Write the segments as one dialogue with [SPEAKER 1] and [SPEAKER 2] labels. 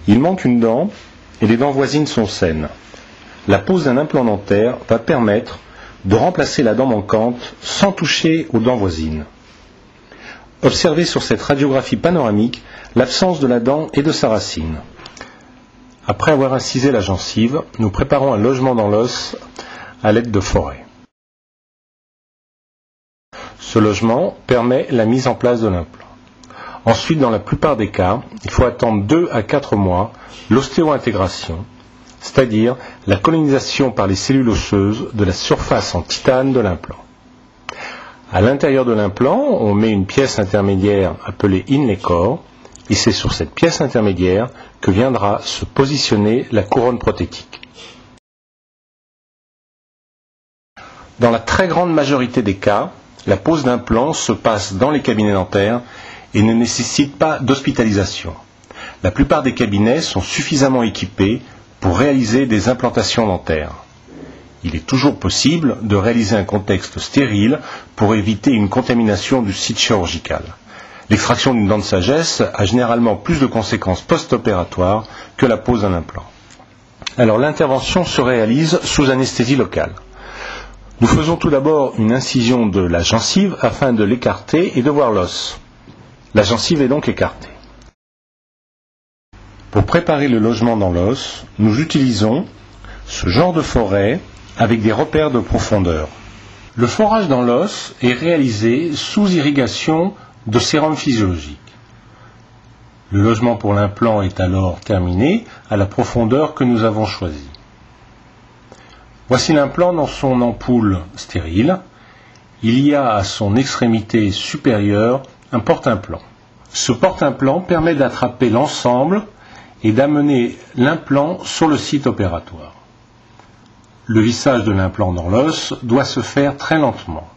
[SPEAKER 1] Il manque une dent et les dents voisines sont saines. La pose d'un implant dentaire va permettre de remplacer la dent manquante sans toucher aux dents voisines. Observez sur cette radiographie panoramique l'absence de la dent et de sa racine. Après avoir incisé la gencive, nous préparons un logement dans l'os à l'aide de forêts. Ce logement permet la mise en place de l'implant. Ensuite, dans la plupart des cas, il faut attendre 2 à 4 mois l'ostéo-intégration, c'est-à-dire la colonisation par les cellules osseuses de la surface en titane de l'implant. À l'intérieur de l'implant, on met une pièce intermédiaire appelée inlay core, et c'est sur cette pièce intermédiaire que viendra se positionner la couronne prothétique. Dans la très grande majorité des cas, la pose d'implant se passe dans les cabinets dentaires et ne nécessite pas d'hospitalisation. La plupart des cabinets sont suffisamment équipés pour réaliser des implantations dentaires. Il est toujours possible de réaliser un contexte stérile pour éviter une contamination du site chirurgical. L'extraction d'une dent de sagesse a généralement plus de conséquences post-opératoires que la pose d'un implant. Alors l'intervention se réalise sous anesthésie locale. Nous faisons tout d'abord une incision de la gencive afin de l'écarter et de voir l'os. La gencive est donc écartée. Pour préparer le logement dans l'os, nous utilisons ce genre de forêt avec des repères de profondeur. Le forage dans l'os est réalisé sous irrigation de sérum physiologique. Le logement pour l'implant est alors terminé à la profondeur que nous avons choisie. Voici l'implant dans son ampoule stérile. Il y a à son extrémité supérieure un porte-implant. Ce porte-implant permet d'attraper l'ensemble et d'amener l'implant sur le site opératoire. Le vissage de l'implant dans l'os doit se faire très lentement.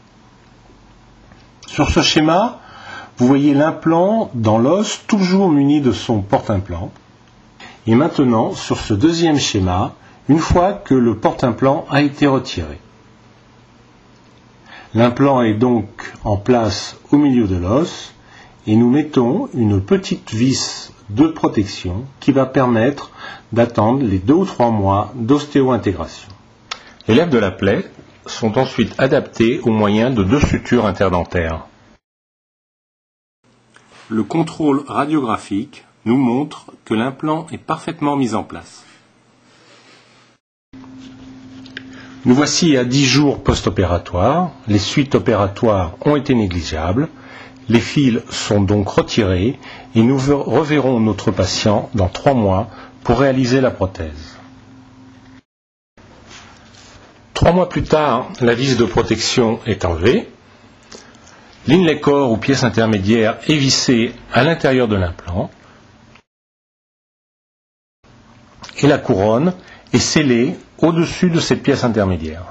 [SPEAKER 1] Sur ce schéma, vous voyez l'implant dans l'os toujours muni de son porte-implant. Et maintenant, sur ce deuxième schéma, une fois que le porte-implant a été retiré. L'implant est donc en place au milieu de l'os et nous mettons une petite vis de protection qui va permettre d'attendre les 2 ou 3 mois d'ostéo-intégration. Les lèvres de la plaie sont ensuite adaptées au moyen de 2 sutures interdentaires. Le contrôle radiographique nous montre que l'implant est parfaitement mis en place. Nous voici à 10 jours post-opératoires. Les suites opératoires ont été négligeables. Les fils sont donc retirés et nous reverrons notre patient dans 3 mois pour réaliser la prothèse. 3 mois plus tard, la vis de protection est enlevée. L'inlay core ou pièce intermédiaire est vissée à l'intérieur de l'implant et la couronne est scellée au-dessus de cette pièce intermédiaire.